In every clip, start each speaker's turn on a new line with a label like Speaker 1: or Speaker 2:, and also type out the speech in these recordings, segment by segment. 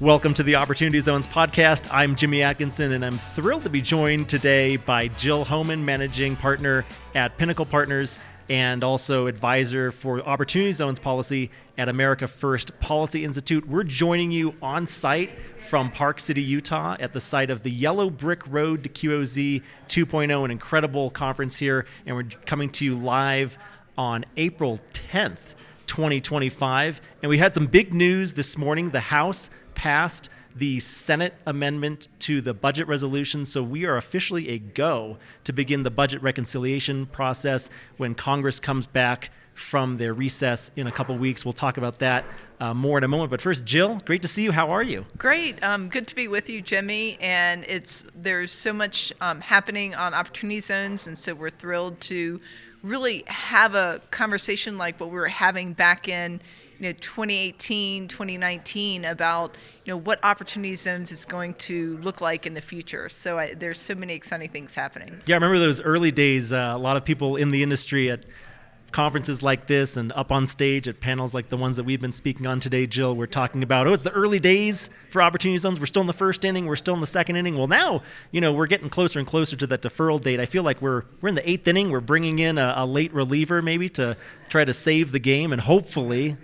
Speaker 1: Welcome to the Opportunity Zones podcast. I'm Jimmy Atkinson, and I'm thrilled to be joined today by Jill Homan, managing partner at Pinnacle Partners and also advisor for Opportunity Zones policy at America First Policy Institute. We're joining you on site from Park City, Utah, at the site of the Yellow Brick Road to QOZ 2.0, an incredible conference here, and we're coming to you live on April 10th, 2025. And we had some big news this morning. The House passed the Senate amendment to the budget resolution, so we are officially a go to begin the budget reconciliation process when Congress comes back from their recess in a couple weeks. We'll talk about that more in a moment. But first, Jill, great to see you. How are you?
Speaker 2: Great. Good to be with you, Jimmy. And there's so much happening on Opportunity Zones, and so we're thrilled to really have a conversation like what we were having back in 2018, 2019 about what Opportunity Zones is going to look like in the future. So there's so many exciting things happening.
Speaker 1: Yeah, I remember those early days. A lot of people in the industry at conferences like this and up on stage at panels like the ones that we've been speaking on today, Jill, we're talking about, it's the early days for Opportunity Zones. We're still in the first inning. We're still in the second inning. Well, now, we're getting closer and closer to that deferral date. I feel like we're in the eighth inning. We're bringing in a late reliever maybe to try to save the game, and hopefully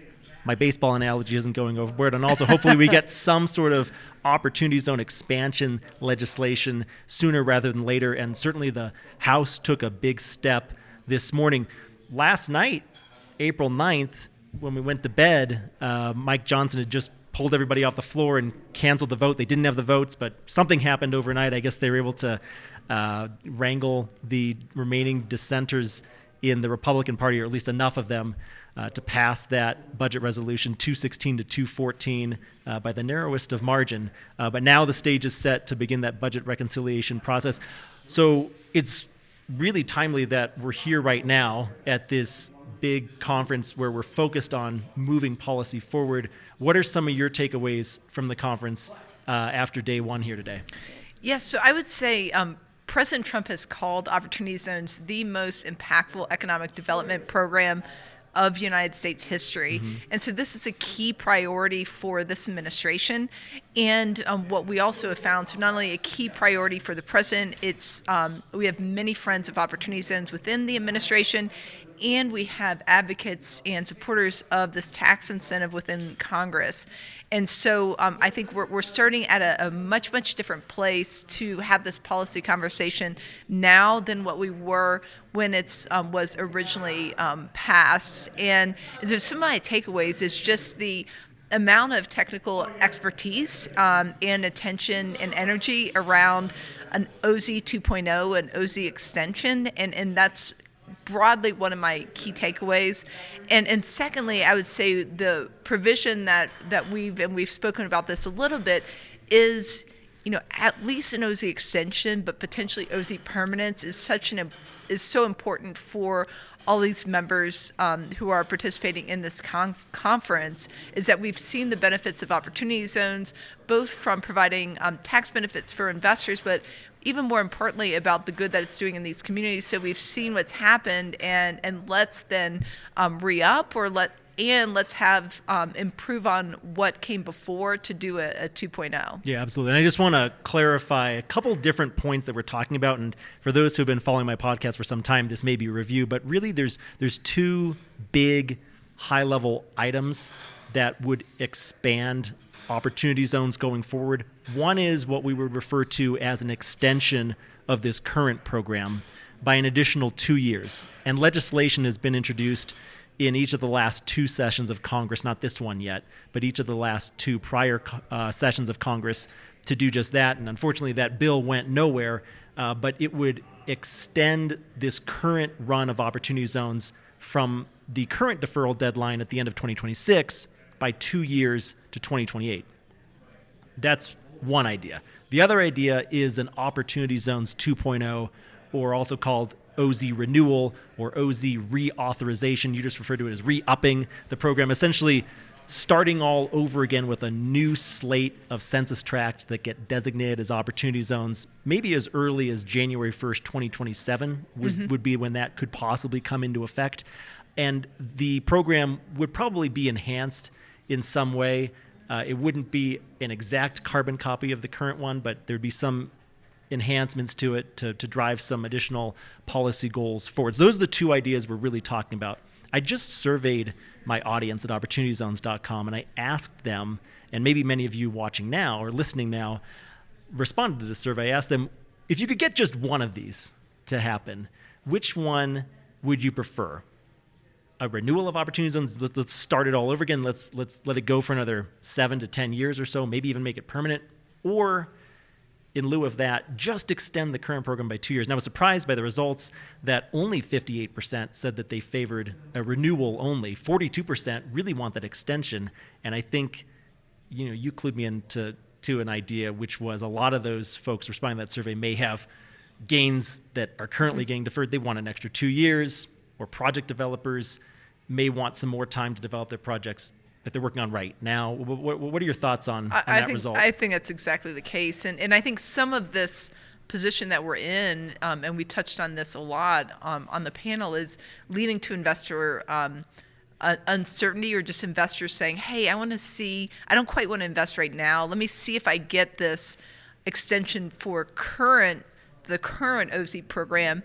Speaker 1: my baseball analogy isn't going overboard. And also, hopefully, we get some sort of Opportunity Zone expansion legislation sooner rather than later. And certainly the House took a big step this morning. Last night, April 9th, when we went to bed, Mike Johnson had just pulled everybody off the floor and canceled the vote. They didn't have the votes, but something happened overnight. I guess they were able to wrangle the remaining dissenters in the Republican Party, or at least enough of them, to pass that budget resolution 216 to 214 by the narrowest of margin. But now the stage is set to begin that budget reconciliation process. So it's really timely that we're here right now at this big conference where we're focused on moving policy forward. What are some of your takeaways from the conference after day one here today?
Speaker 2: Yes, so I would say President Trump has called Opportunity Zones the most impactful economic development program of United States history. Mm-hmm. And so this is a key priority for this administration. And what we also have found, so not only a key priority for the president, we have many friends of Opportunity Zones within the administration, and we have advocates and supporters of this tax incentive within Congress. And so I think we're starting at a much, much different place to have this policy conversation now than what we were when it was originally passed. And so some of my takeaways is just the amount of technical expertise and attention and energy around an OZ 2.0 and OZ extension, and that's broadly one of my key takeaways. And secondly, I would say the provision that we've spoken about this a little bit is, at least an OZ extension, but potentially OZ permanence is so important for all these members who are participating in this conference, is that we've seen the benefits of Opportunity Zones, both from providing tax benefits for investors, but even more importantly about the good that it's doing in these communities. So we've seen what's happened, and let's then re-up let's have improve on what came before to do a 2.0.
Speaker 1: Yeah, absolutely. And I just want to clarify a couple different points that we're talking about. And for those who have been following my podcast for some time, this may be a review, but really there's two big high-level items that would expand Opportunity Zones going forward. One is what we would refer to as an extension of this current program by an additional 2 years. And legislation has been introduced in each of the last two sessions of Congress, not this one yet, but each of the last two prior sessions of Congress to do just that. And unfortunately, that bill went nowhere, but it would extend this current run of Opportunity Zones from the current deferral deadline at the end of 2026 by 2 years to 2028. That's one idea. The other idea is an Opportunity Zones 2.0, or also called OZ renewal or OZ reauthorization. You just referred to it as re-upping the program, essentially starting all over again with a new slate of census tracts that get designated as Opportunity Zones, maybe as early as January 1st, 2027 would be when that could possibly come into effect. And the program would probably be enhanced in some way It wouldn't be an exact carbon copy of the current one, but there'd be some enhancements to it to drive some additional policy goals forward. So those are the two ideas we're really talking about. I just surveyed my audience at opportunityzones.com, and I asked them, and maybe many of you watching now or listening now responded to the survey. I asked them, if you could get just one of these to happen, which one would you prefer? A renewal of opportunity zones? Let's start it all over again. Let's let it go for another 7 to 10 years or so, maybe even make it permanent. Or in lieu of that, just extend the current program by 2 years. And I was surprised by the results that only 58% said that they favored a renewal only. 42% really want that extension. And I think, you clued me into an idea, which was a lot of those folks responding to that survey may have gains that are currently getting deferred. They want an extra 2 years, or project developers may want some more time to develop their projects that they're working on right now. What are your thoughts on that result?
Speaker 2: I think that's exactly the case. And I think some of this position that we're in, and we touched on this a lot on the panel, is leading to investor uncertainty, or just investors saying, hey, I don't quite want to invest right now. Let me see if I get this extension for the current OZ program.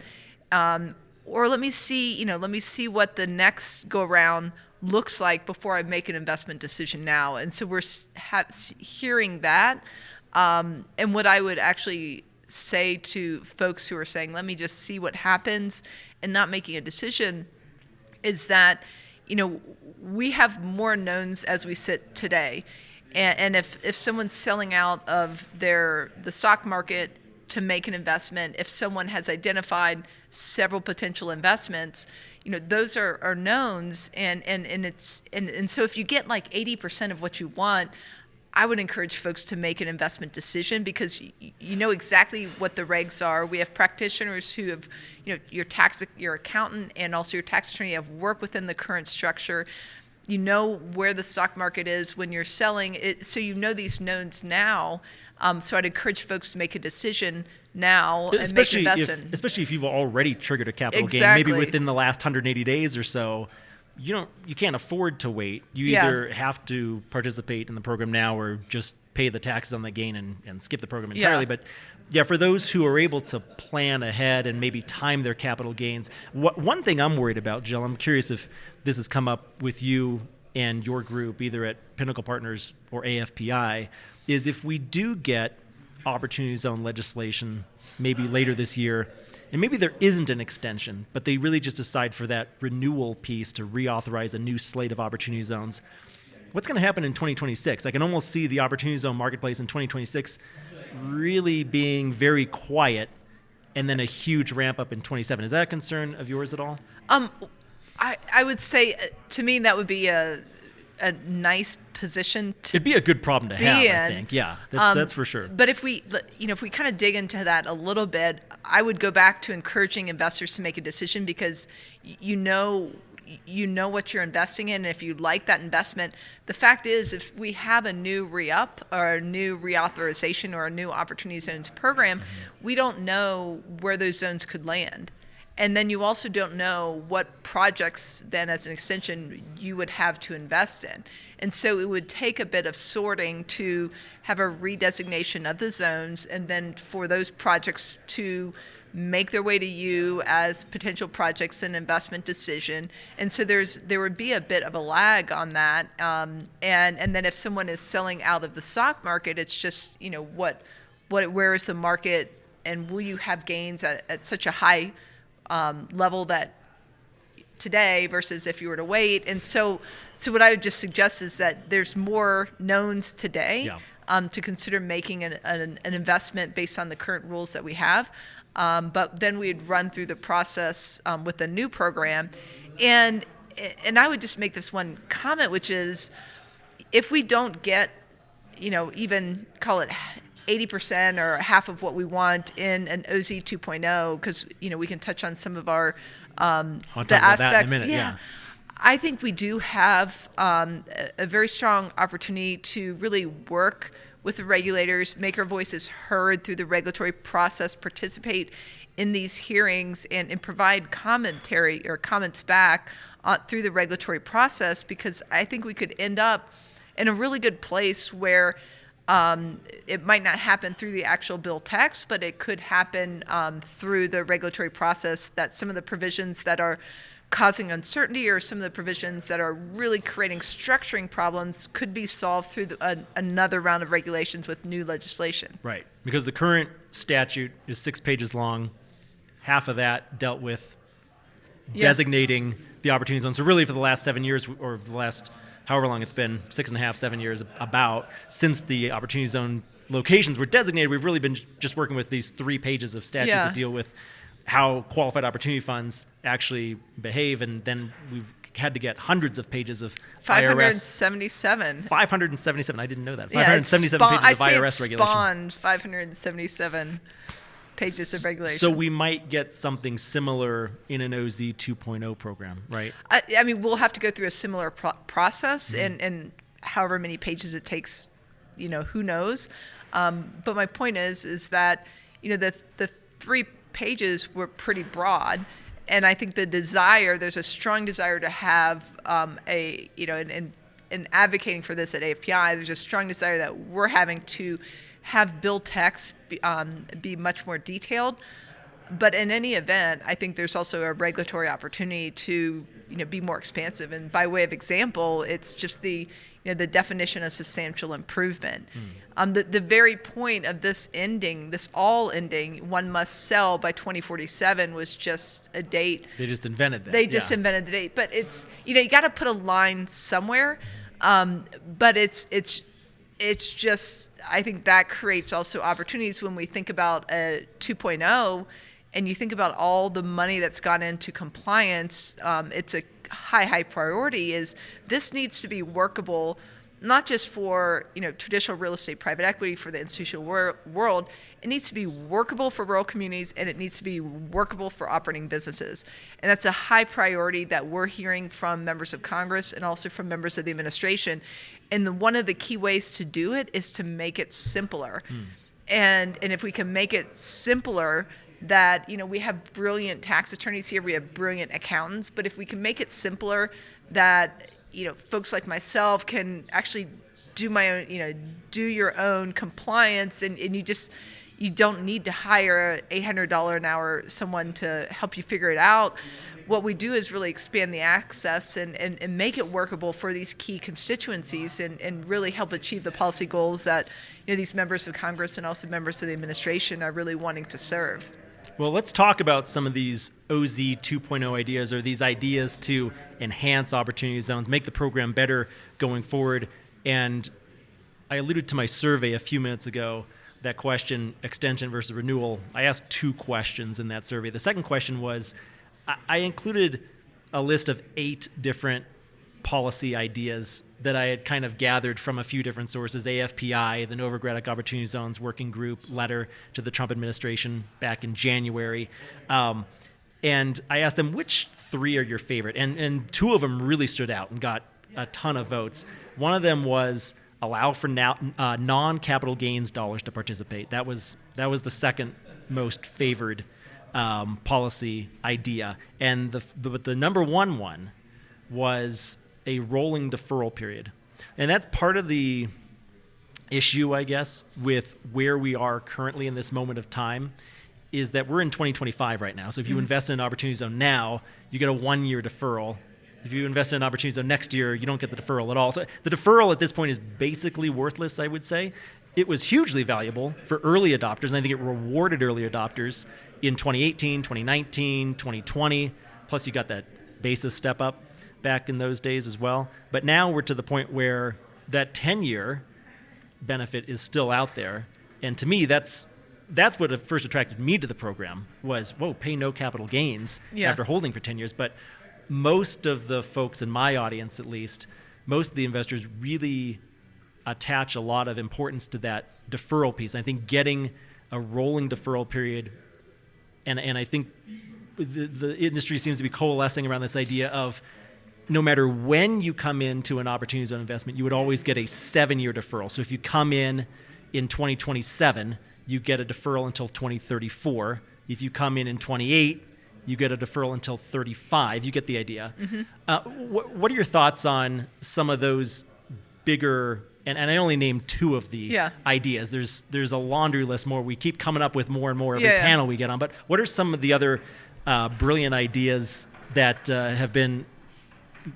Speaker 2: Or let me see what the next go around looks like before I make an investment decision now. And so we're hearing that. And what I would actually say to folks who are saying, let me just see what happens and not making a decision, is that, we have more knowns as we sit today. And if someone's selling out of the stock market to make an investment, if someone has identified several potential investments, those are knowns, and so if you get like 80% of what you want, I would encourage folks to make an investment decision, because you know exactly what the regs are. We have practitioners who have, your accountant and also your tax attorney have worked within the current structure. You know where the stock market is when you're selling it, so you know these knowns now. So I'd encourage folks to make a decision now and make an investment.
Speaker 1: Especially if you've already triggered a capital gain,
Speaker 2: Exactly.
Speaker 1: maybe within the last 180 days or so. You can't afford to wait. You either have to participate in the program now, or just pay the taxes on the gain and skip the program entirely.
Speaker 2: Yeah.
Speaker 1: But for those who are able to plan ahead and maybe time their capital gains, one thing I'm worried about, Jill, I'm curious if this has come up with you and your group, either at Pinnacle Partners or AFPI, is if we do get Opportunity Zone legislation maybe later this year, and maybe there isn't an extension, but they really just decide for that renewal piece to reauthorize a new slate of Opportunity Zones, what's going to happen in 2026? I can almost see the Opportunity Zone marketplace in 2026 really being very quiet, and then a huge ramp up in 27. Is that a concern of yours at all?
Speaker 2: I would say, to me, that would be a nice position to
Speaker 1: It'd be a good problem to
Speaker 2: be
Speaker 1: have,
Speaker 2: in.
Speaker 1: I think. Yeah, that's for sure.
Speaker 2: But if we kind of dig into that a little bit, I would go back to encouraging investors to make a decision, because you know what you're investing in, and if you like that investment, the fact is, if we have a new re-up or a new reauthorization or a new Opportunity Zones program, we don't know where those zones could land. And then you also don't know what projects then, as an extension, you would have to invest in. And so it would take a bit of sorting to have a redesignation of the zones, and then for those projects to make their way to you as potential projects and investment decision. And so there would be a bit of a lag on that. And then if someone is selling out of the stock market, it's just, where is the market, and will you have gains at such a high level that today versus if you were to wait. And so what I would just suggest is that there's more knowns today to consider making an investment based on the current rules that we have. But then we'd run through the process with the new program. And I would just make this one comment, which is, if we don't get, even call it 80% or half of what we want in an OZ 2.0, because we can touch on some of our
Speaker 1: I'll talk
Speaker 2: the
Speaker 1: about that in a
Speaker 2: aspects.
Speaker 1: minute, yeah.
Speaker 2: I think we do have a very strong opportunity to really work with the regulators, make our voices heard through the regulatory process, participate in these hearings, and provide commentary or comments back through the regulatory process, because I think we could end up in a really good place where it might not happen through the actual bill text, but it could happen through the regulatory process, that some of the provisions that are causing uncertainty or some of the provisions that are really creating structuring problems could be solved through another round of regulations with new legislation.
Speaker 1: Right, because the current statute is 6 pages long. Half of that dealt with designating the opportunity zone. So really for the last 7 years, or the last however long it's been, 6.5, 7 years since the opportunity zone locations were designated, we've really been just working with these 3 pages of statute that deal with how qualified opportunity funds actually behave, and then we've had to get hundreds of pages of
Speaker 2: 577.
Speaker 1: 577. I didn't know that. 577 pages of IRS regulation.
Speaker 2: Spawned 577 pages of regulation.
Speaker 1: So we might get something similar in an OZ 2.0 program, right?
Speaker 2: I mean, we'll have to go through a similar process, and however many pages it takes, who knows. But my point is that, the 3 pages were pretty broad, and I think there's a strong desire to have in advocating for this at AFPI, there's a strong desire that we're having to have bill text be much more detailed. But in any event, I think there's also a regulatory opportunity to be more expansive. And by way of example, it's just the definition of substantial improvement. The very point of this all ending, one must sell by 2047, was just a date.
Speaker 1: They just invented that.
Speaker 2: They just invented the date. But it's, you got to put a line somewhere. But it's just, I think that creates also opportunities when we think about a 2.0, and you think about all the money that's gone into compliance. It's a high priority. Is this needs to be workable, not just for traditional real estate private equity, for the institutional world. It needs to be workable for rural communities, and it needs to be workable for operating businesses. And that's a high priority that we're hearing from members of Congress and also from members of the administration. And one of the key ways to do it is to make it simpler. And if we can make it simpler, that we have brilliant tax attorneys here, we have brilliant accountants, but if we can make it simpler, that folks like myself can actually do my own, do your own compliance, and you don't need to hire a $800 an hour someone to help you figure it out. What we do is really expand the access and make it workable for these key constituencies, and really help achieve the policy goals that these members of Congress and also members of the administration are really wanting to serve.
Speaker 1: Well, let's talk about some of these OZ 2.0 ideas, or these ideas to enhance opportunity zones, make the program better going forward. And I alluded to my survey a few minutes ago, that question, extension versus renewal. I asked 2 questions in that survey. The second question was, I included a list of 8 different policy ideas that I had kind of gathered from a few different sources: AFPI, the Novogradac Opportunity Zones Working Group letter to the Trump administration back in January. And I asked them, which 3 are your favorite? And 2 of them really stood out and got a ton of votes. One of them was allow for non-capital gains dollars to participate. That was the second most favored policy idea. And the number one was a rolling deferral period. And that's part of the issue, I guess, with where we are currently in this moment of time, is that we're in 2025 right now. So if you invest in an opportunity zone now, you get a 1-year deferral. If you invest in an opportunity zone next year, you don't get the deferral at all. So the deferral at this point is basically worthless, I would say. It was hugely valuable for early adopters, and I think it rewarded early adopters in 2018, 2019, 2020. Plus you got that basis step up back in those days as well. But now we're to the point where that 10-year benefit is still out there. And to me, that's what first attracted me to the program was, pay no capital gains after holding for 10 years. But most of the folks in my audience, at least, most of the investors really attach a lot of importance to that deferral piece. I think getting a rolling deferral period, and I think the industry seems to be coalescing around this idea of no matter when you come into an opportunity zone investment, you would always get a 7-year deferral. So if you come in 2027, you get a deferral until 2034. If you come in 28, you get a deferral until 35. You get the idea. What are your thoughts on some of those bigger, and I only named two of the
Speaker 2: Yeah.
Speaker 1: ideas. There's a laundry list more. We keep coming up with more and more every
Speaker 2: Yeah.
Speaker 1: panel we get on. But what are some of the other brilliant ideas that have been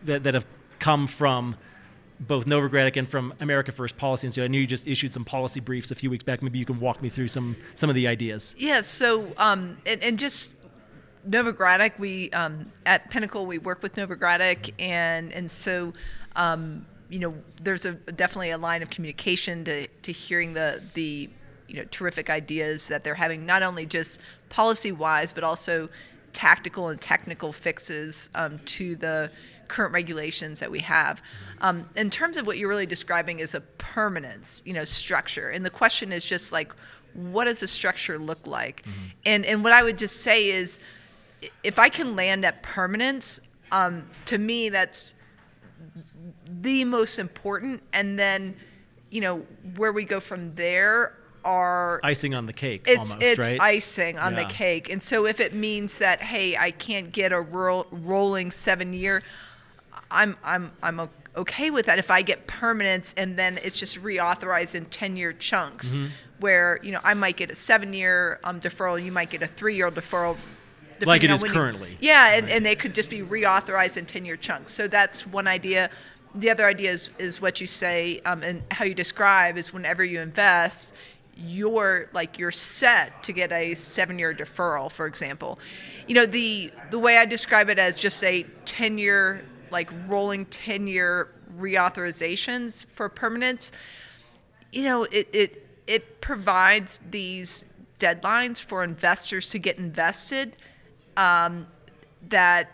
Speaker 1: that have come from both Novogradac and from America First Policy Institute? I knew you just issued some policy briefs a few weeks back. Maybe you can walk me through some of the ideas.
Speaker 2: Yeah, so and just Novogradac, we at Pinnacle we work with Novogradac, and so there's definitely a line of communication to hearing the terrific ideas that they're having, not only just policy wise but also tactical and technical fixes to the current regulations that we have. In terms of what you're really describing is a permanence, structure, and the question is just like, what does the structure look like? And what I would just say is, if I can land at permanence, to me that's the most important, and then where we go from there are
Speaker 1: icing on the cake.
Speaker 2: It's
Speaker 1: right?
Speaker 2: icing on the
Speaker 1: Yeah.
Speaker 2: cake. And so if it means that, hey, I can't get a rolling 7-year, I'm okay with that if I get permanence, and then it's just reauthorized in 10-year chunks, where I might get a 7-year deferral, you might get a 3-year deferral.
Speaker 1: Like it
Speaker 2: depending on
Speaker 1: is
Speaker 2: when
Speaker 1: currently.
Speaker 2: Yeah,
Speaker 1: Right.
Speaker 2: and they could just be reauthorized in 10-year chunks. So that's one idea. The other idea is what you say, and how you describe is whenever you invest, you're set to get a 7-year deferral, for example. The way I describe it as just a 10-year, rolling 10-year reauthorizations for permanence, it provides these deadlines for investors to get invested, that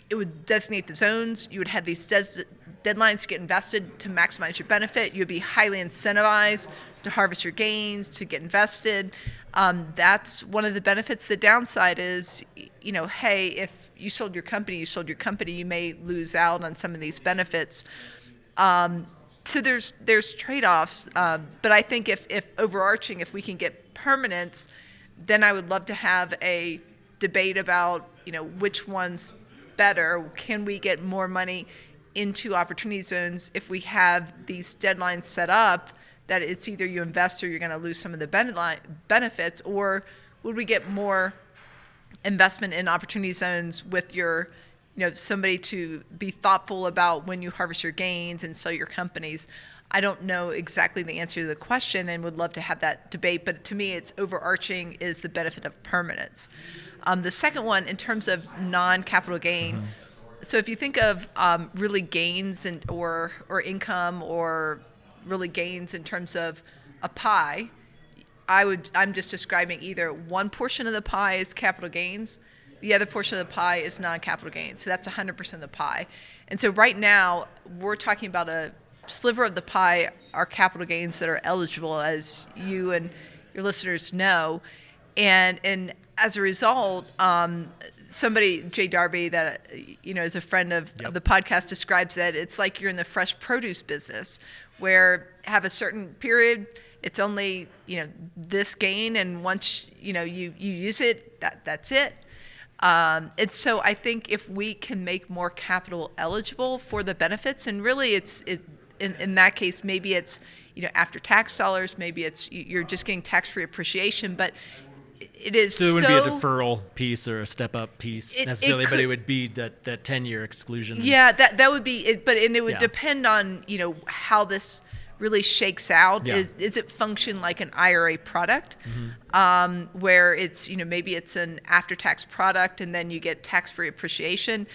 Speaker 2: it would designate the zones. You would have these deadlines to get invested to maximize your benefit. You would be highly incentivized to harvest your gains, to get invested. That's one of the benefits. The downside is, hey, if you sold your company, you may lose out on some of these benefits. So there's trade-offs. But I think if overarching, if we can get permanence, then I would love to have a debate about, which one's better. Can we get more money into opportunity zones if we have these deadlines set up that it's either you invest or you're going to lose some of the benefits, or would we get more investment in opportunity zones with your, somebody to be thoughtful about when you harvest your gains and sell your companies? I don't know exactly the answer to the question and would love to have that debate, but to me it's overarching is the benefit of permanence. The second one, in terms of non-capital gain, so if you think of really gains or income, or really gains in terms of a pie, I'm just describing either one portion of the pie is capital gains, the other portion of the pie is non-capital gains. So that's 100% of the pie. And so right now we're talking about a sliver of the pie are capital gains that are eligible, as you and your listeners know. And as a result, somebody, Jay Darby, that is a friend of the podcast, describes that it's like you're in the fresh produce business, where have a certain period, it's only this gain, and once you use it, that's it. And so I think if we can make more capital eligible for the benefits, and really in that case, maybe it's after tax dollars, maybe it's you're just getting tax-free appreciation, but it is
Speaker 1: so it wouldn't be a deferral piece or a step-up piece necessarily, but it would be that 10-year exclusion.
Speaker 2: Yeah, that would be it, but it would
Speaker 1: Yeah.
Speaker 2: depend on how this really shakes out.
Speaker 1: Yeah.
Speaker 2: Is it function like an IRA product, where it's maybe it's an after-tax product and then you get tax-free appreciation,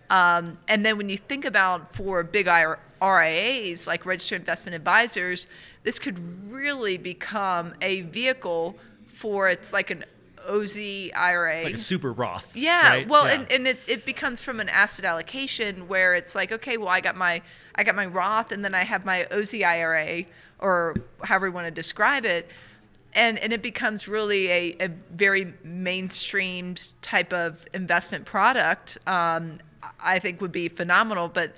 Speaker 2: and then when you think about for big RIAs like registered investment advisors, this could really become a vehicle for, it's like an OZ IRA.
Speaker 1: It's like a super Roth.
Speaker 2: Yeah,
Speaker 1: right?
Speaker 2: well,
Speaker 1: Yeah.
Speaker 2: and it becomes from an asset allocation where it's like, okay, well, I got my Roth, and then I have my OZ IRA, or however you want to describe it, and it becomes really a very mainstream type of investment product. I think would be phenomenal, but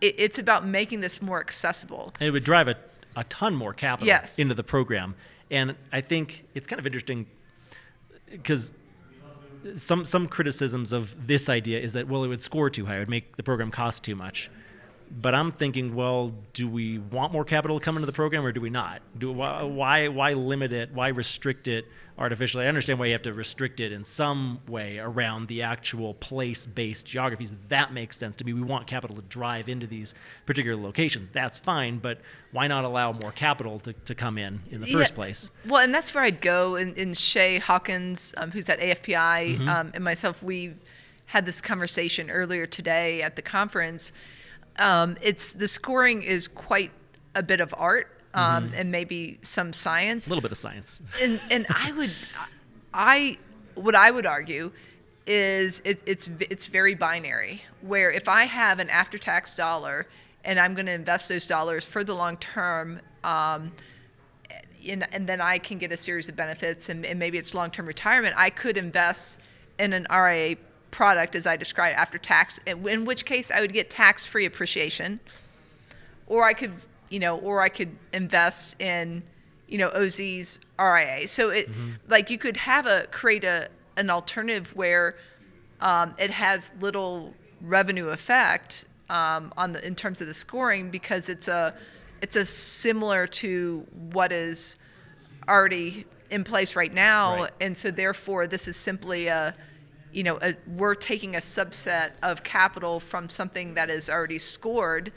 Speaker 2: it's about making this more accessible.
Speaker 1: And it would drive a ton more capital
Speaker 2: Yes.
Speaker 1: into the program. And I think it's kind of interesting because some criticisms of this idea is that, well, it would score too high, it would make the program cost too much. But I'm thinking, well, do we want more capital to come into the program, or do we not? Why limit it? Why restrict it artificially? I understand why you have to restrict it in some way around the actual place-based geographies. That makes sense to me. We want capital to drive into these particular locations. That's fine, but why not allow more capital to come in the first place?
Speaker 2: Well, and that's where I'd go. And Shay Hawkins, who's at AFPI, and myself, we had this conversation earlier today at the conference. The scoring is quite a bit of art, and maybe some science.
Speaker 1: A little bit of science.
Speaker 2: And what I would argue is it's very binary. Where if I have an after-tax dollar and I'm going to invest those dollars for the long term, and then I can get a series of benefits, and maybe it's long-term retirement, I could invest in an RIA product as I described after tax, in which case I would get tax-free appreciation, or I could invest in OZ's RIA. So it like you could create an alternative where it has little revenue effect in terms of the scoring, because it's a similar to what is already in place right now,
Speaker 1: right.
Speaker 2: And so therefore this is simply we're taking a subset of capital from something that is already scored,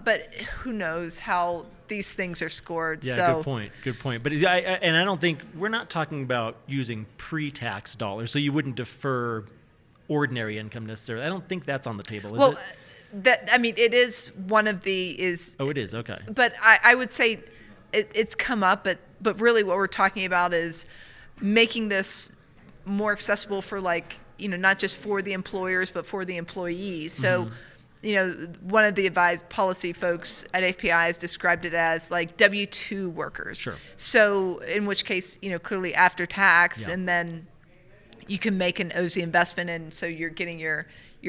Speaker 2: but who knows how these things are scored.
Speaker 1: Yeah,
Speaker 2: so,
Speaker 1: good point. But I don't think we're not talking about using pre-tax dollars, so you wouldn't defer ordinary income necessarily. I don't think that's on the table, is it?
Speaker 2: It is one of the
Speaker 1: Oh, it is, okay.
Speaker 2: But I would say it's come up, but really what we're talking about is making this more accessible for not just for the employers but for the employees. So one of the advised policy folks at API has described it as like W-2 workers.
Speaker 1: Sure.
Speaker 2: So in which case clearly after tax,
Speaker 1: Yeah.
Speaker 2: and then you can make an OZ investment, and so you're getting your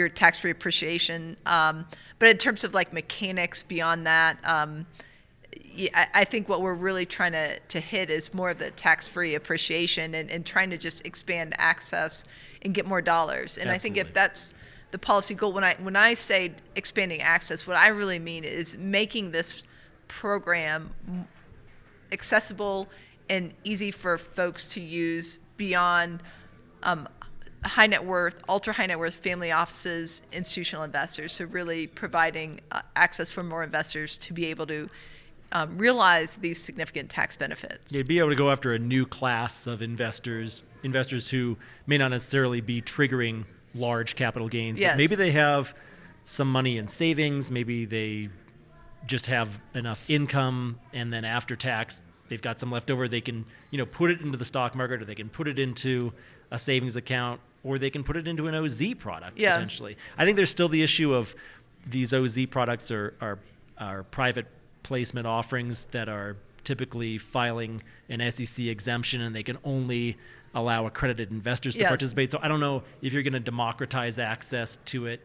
Speaker 2: tax-free appreciation. But in terms of like mechanics beyond that, I think what we're really trying to hit is more of the tax-free appreciation, and trying to just expand access and get more dollars. And
Speaker 1: Absolutely.
Speaker 2: I think if that's the policy goal, when I say expanding access, what I really mean is making this program accessible and easy for folks to use beyond high net worth, ultra high net worth family offices, institutional investors. So really providing access for more investors to be able to realize these significant tax benefits.
Speaker 1: You'd be able to go after a new class of investors who may not necessarily be triggering large capital gains,
Speaker 2: Yes.
Speaker 1: but maybe they have some money in savings, maybe they just have enough income, and then after tax they've got some left over. They can put it into the stock market, or they can put it into a savings account, or they can put it into an OZ product potentially. I think there's still the issue of these OZ products are private placement offerings that are typically filing an SEC exemption, and they can only allow accredited investors to participate. So I don't know if you're going to democratize access to it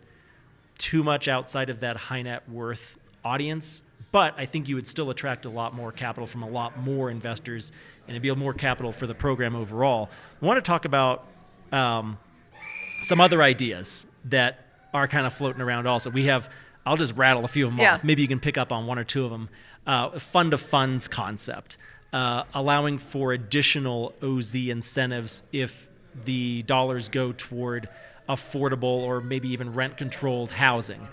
Speaker 1: too much outside of that high net worth audience, but I think you would still attract a lot more capital from a lot more investors, and it'd be more capital for the program overall. I want to talk about some other ideas that are kind of floating around also. I'll just rattle a few of them off. Maybe you can pick up on one or two of them. Fund of funds concept, allowing for additional OZ incentives if the dollars go toward affordable or maybe even rent-controlled housing.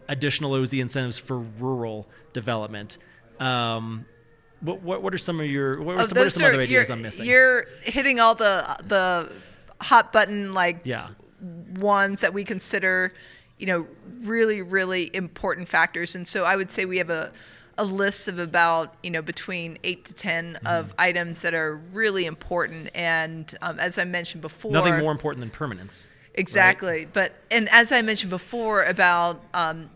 Speaker 1: Additional OZ incentives for rural development. What are some of your? What are some other ideas I'm missing?
Speaker 2: You're hitting all the hot button ones that we consider, really, really important factors. And so I would say we have a list of about, between 8 to 10 of items that are really important. And as I mentioned before,
Speaker 1: nothing more important than permanence.
Speaker 2: Exactly.
Speaker 1: Right?
Speaker 2: And as I mentioned before about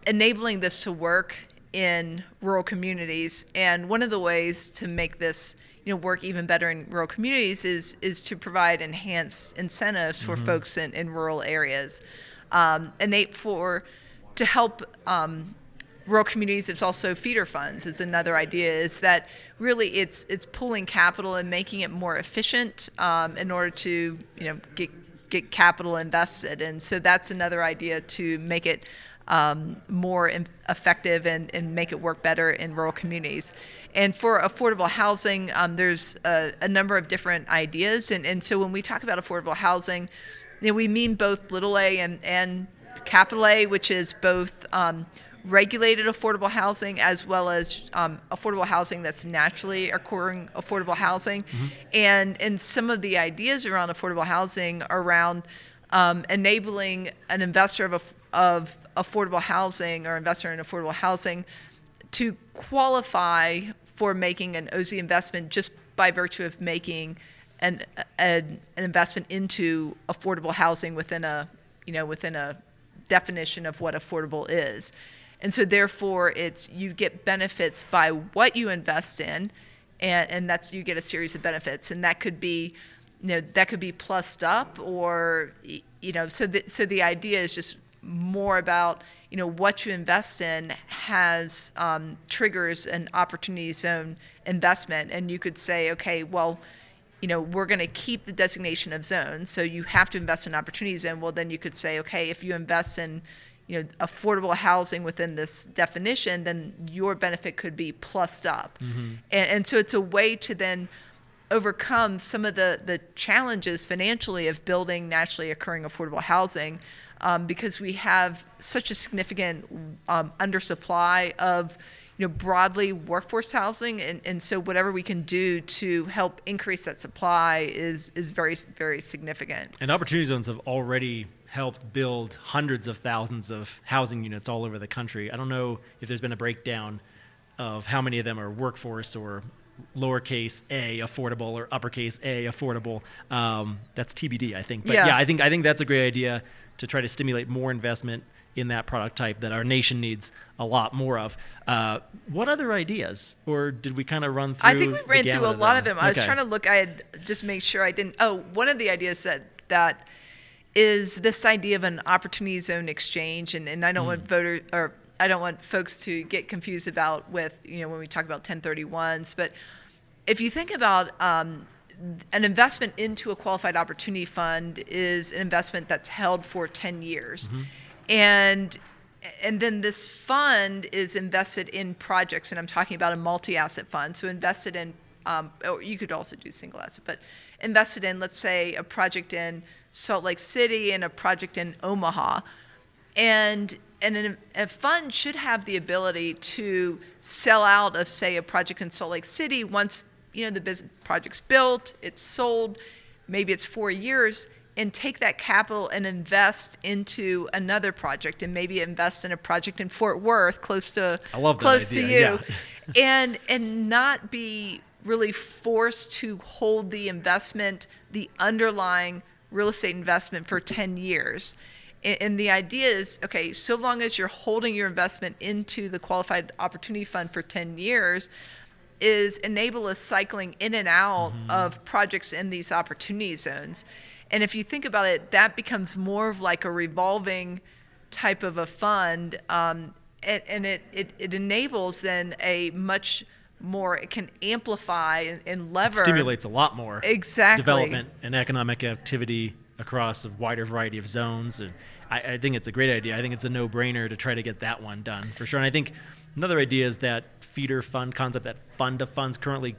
Speaker 2: enabling this to work in rural communities, and one of the ways to make this work even better in rural communities is to provide enhanced incentives for folks in rural areas. To help rural communities, it's also feeder funds is another idea, is that really it's pulling capital and making it more efficient in order to get capital invested. And so that's another idea to make it more effective and make it work better in rural communities. And for affordable housing, there's a number of different ideas. And so when we talk about affordable housing, we mean both little a and capital A, which is both regulated affordable housing as well as affordable housing that's naturally occurring affordable housing. And some of the ideas around affordable housing are around enabling an investor of affordable housing or investor in affordable housing to qualify for making an OZ investment just by virtue of making an investment into affordable housing within a definition of what affordable is. And so therefore you get benefits by what you invest in, and that's, you get a series of benefits, and that could be plussed up, or so the idea is just more about what you invest in has triggers an opportunity zone investment. And you could say, okay, well, we're going to keep the designation of zone, so you have to invest in opportunity zone. Well, then you could say, okay, if you invest in affordable housing within this definition, then your benefit could be plussed up. And so it's a way to then overcome some of the challenges financially of building naturally occurring affordable housing, because we have such a significant undersupply of broadly workforce housing, and so whatever we can do to help increase that supply is very, very significant.
Speaker 1: And opportunity zones have already helped build hundreds of thousands of housing units all over the country. I don't know if there's been a breakdown of how many of them are workforce or lowercase a affordable or uppercase a affordable. That's TBD, I think. But yeah, I think that's a great idea to try to stimulate more investment in that product type that our nation needs a lot more of. What other ideas, or did we kind of run through?
Speaker 2: I think we ran through a lot of them. I was
Speaker 1: Okay.
Speaker 2: trying to look. I had just make sure I didn't. Oh, one of the ideas that is this idea of an opportunity zone exchange, and I don't want I don't want folks to get confused about with when we talk about 1031s, but if you think about an investment into a qualified opportunity fund is an investment that's held for 10 years. And then this fund is invested in projects, and I'm talking about a multi-asset fund. So invested in, or you could also do single asset, but invested in, let's say, a project in Salt Lake City and a project in Omaha. And a fund should have the ability to sell out of, say, a project in Salt Lake City once the business project's built, it's sold, maybe it's 4 years, and take that capital and invest into another project, and maybe invest in a project in Fort Worth, close to you, and not be really forced to hold the investment, the underlying real estate investment, for 10 years. And the idea is, okay, so long as you're holding your investment into the Qualified Opportunity Fund for 10 years, is enable us cycling in and out of projects in these opportunity zones. And if you think about it, that becomes more of like a revolving type of a fund, and it enables then a much more, it can amplify and lever.
Speaker 1: It stimulates a lot more development and economic activity across a wider variety of zones. And I think it's a great idea. I think it's a no-brainer to try to get that one done for sure. And I think another idea is that feeder fund concept, that fund of funds. Currently,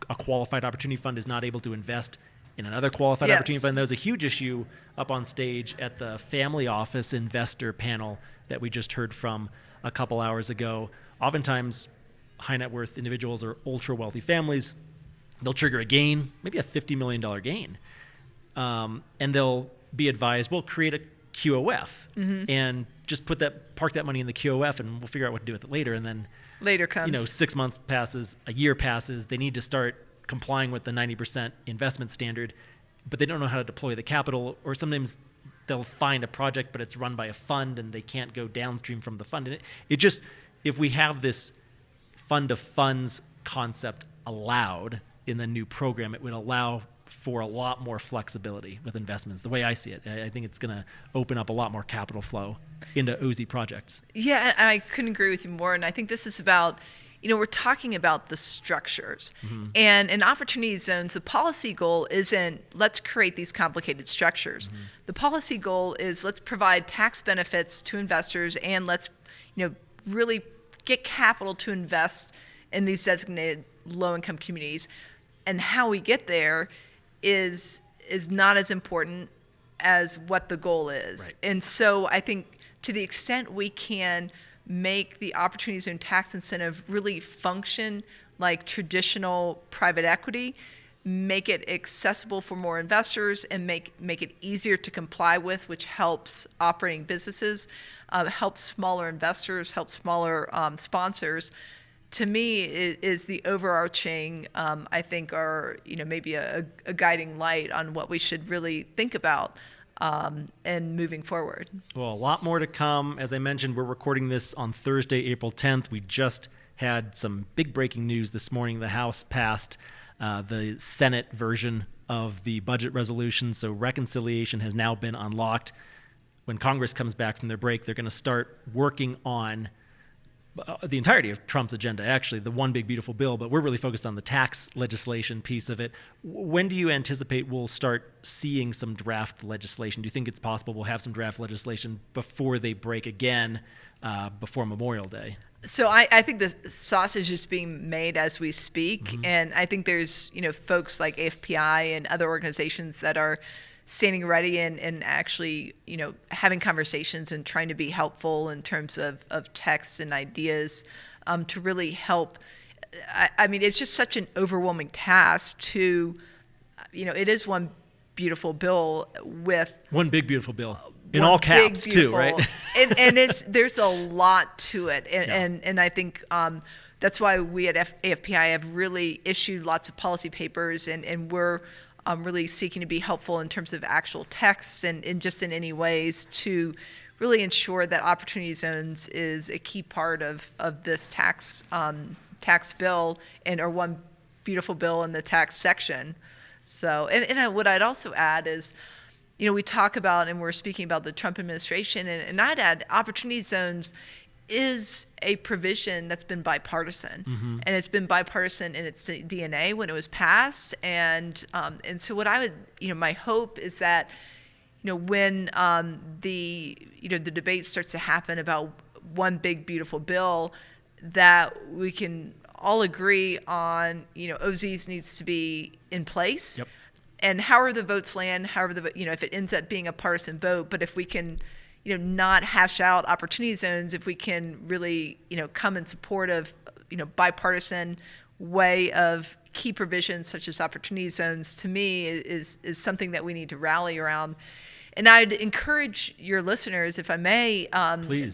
Speaker 1: a qualified opportunity fund is not able to invest in another qualified opportunity fund. There was a huge issue up on stage at the family office investor panel that we just heard from a couple hours ago. Oftentimes, high net worth individuals or ultra wealthy families, they'll trigger a gain, maybe a $50 million gain, and they'll be advised, well, create a QOF and just park that money in the QOF, and we'll figure out what to do with it later. And then
Speaker 2: later comes
Speaker 1: 6 months passes, a year passes, they need to start complying with the 90% investment standard, but they don't know how to deploy the capital, or sometimes they'll find a project but it's run by a fund and they can't go downstream from the fund. And it just, if we have this fund of funds concept allowed in the new program, it would allow for a lot more flexibility with investments. The way I see it, I think it's going to open up a lot more capital flow into OZ projects.
Speaker 2: Yeah, and I couldn't agree with you more. And I think this is about, we're talking about the structures. And in opportunity zones, the policy goal isn't let's create these complicated structures. The policy goal is let's provide tax benefits to investors and let's really get capital to invest in these designated low-income communities. And how we get there is not as important as what the goal is.
Speaker 1: Right.
Speaker 2: And so I think to the extent we can make the opportunity zone tax incentive really function like traditional private equity, make it accessible for more investors, and make it easier to comply with, which helps operating businesses, helps smaller investors, helps smaller sponsors. To me, is the overarching, I think, are maybe a guiding light on what we should really think about and moving forward.
Speaker 1: Well, a lot more to come. As I mentioned, we're recording this on Thursday, April 10th. We just had some big breaking news this morning. The House passed the Senate version of the budget resolution, so reconciliation has now been unlocked. When Congress comes back from their break, they're going to start working on the entirety of Trump's agenda, actually, the one big beautiful bill, but we're really focused on the tax legislation piece of it. When do you anticipate we'll start seeing some draft legislation? Do you think it's possible we'll have some draft legislation before they break again, before Memorial Day?
Speaker 2: So I think the sausage is being made as we speak, and I think there's folks like AFPI and other organizations that are standing ready and actually having conversations and trying to be helpful in terms of text and ideas to really help. I mean, it's just such an overwhelming task to, it is one beautiful bill with
Speaker 1: one big beautiful bill in all caps too, right?
Speaker 2: and there's a lot to it, and I think that's why we at AFPI have really issued lots of policy papers, and we're really seeking to be helpful in terms of actual texts and just in any ways to really ensure that opportunity zones is a key part of this tax bill or one beautiful bill in the tax section. So, and what I'd also add is, we talk about and we're speaking about the Trump administration, and I'd add opportunity zones is a provision that's been bipartisan, and it's been bipartisan in its DNA when it was passed, and so what I would, my hope is that, when the debate starts to happen about one big beautiful bill, that we can all agree on, OZs needs to be in place, and however the votes land, if it ends up being a partisan vote, but if we can not hash out opportunity zones, if we can really, come in support of, bipartisan way of key provisions such as opportunity zones, to me is something that we need to rally around. And I'd encourage your listeners, if I may,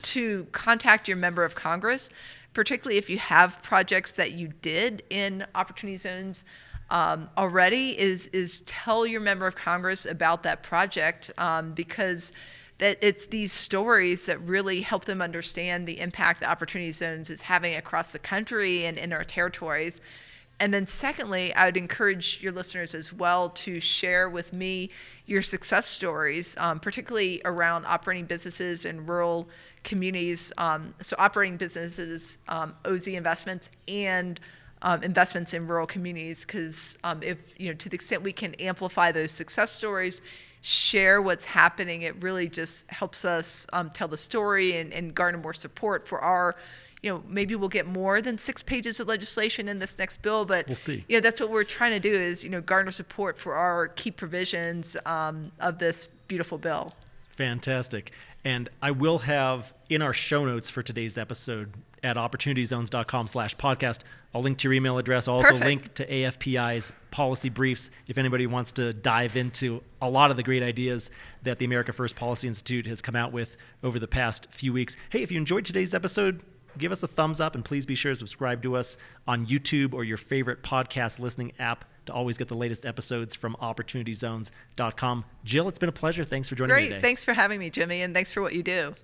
Speaker 2: to contact your member of Congress, particularly if you have projects that you did in opportunity zones already, is tell your member of Congress about that project, because that it's these stories that really help them understand the impact the opportunity zones is having across the country and in our territories. And then secondly, I would encourage your listeners as well to share with me your success stories, particularly around operating businesses in rural communities. So operating businesses, OZ investments, and investments in rural communities, because if, to the extent we can amplify those success stories, share what's happening, it really just helps us tell the story and garner more support for our, maybe we'll get more than 6 pages of legislation in this next bill, but
Speaker 1: we'll see.
Speaker 2: That's what we're trying to do is, garner support for our key provisions of this beautiful bill.
Speaker 1: Fantastic. And I will have in our show notes for today's episode at opportunityzones.com/podcast, I'll link to your email address. I'll also link to AFPI's policy briefs if anybody wants to dive into a lot of the great ideas that the America First Policy Institute has come out with over the past few weeks. Hey, if you enjoyed today's episode, give us a thumbs up, and please be sure to subscribe to us on YouTube or your favorite podcast listening app to always get the latest episodes from opportunityzones.com. Jill, it's been a pleasure. Thanks for joining me today.
Speaker 2: Great. Thanks for having me, Jimmy, and thanks for what you do.